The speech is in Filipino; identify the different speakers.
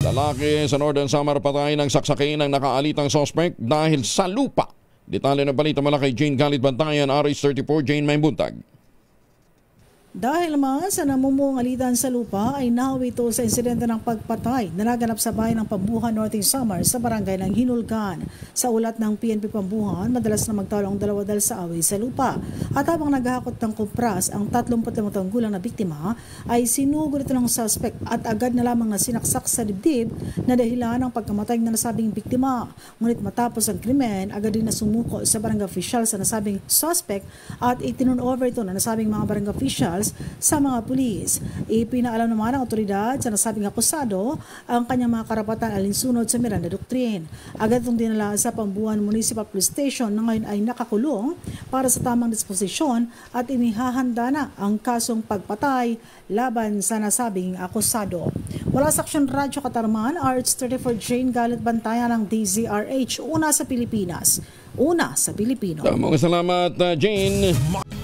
Speaker 1: Lalaki sa Northern Samar patay ng saksakin ng nakaalitang suspect dahil sa lupa. Detalye ng balita mula kay Jane Galit Bantayan, RH34. Jane, may buntag.
Speaker 2: Dahil naman sa namumuong alitan sa lupa ay nahawi ito sa insidente ng pagpatay na naganap sa bayan ng Pambuhan, Northern Samar sa barangay ng Hinulgan. Sa ulat ng PNP Pambuhan, madalas na magtalo ang dalawa dahil sa away sa lupa. At habang naghahakot ng kupras, ang 35 taong gulang na biktima ay sinugod ito ng suspect at agad na lamang na sinaksak sa dibdib na dahilan ng pagkamatay ng nasabing biktima. Ngunit matapos ang krimen, agad din na sumuko sa barangay official sa nasabing suspect at itinurn over ito na nasabing mga barangay officials sa mga pulis. Ipinaalam naman ng otoridad sa nasabing akusado ang kanyang mga karapatan alinsunod sa Miranda Doctrine. Agad itong dinala sa Pambuhan Municipal Police Station na ngayon ay nakakulong para sa tamang disposisyon at inihahanda na ang kasong pagpatay laban sa nasabing akusado. Mula sa Aksyon Radyo Katarman, RH34 Jane Galit Bantayan ng DZRH, una sa Pilipinas, una sa Pilipino.
Speaker 1: Maraming salamat, Jane.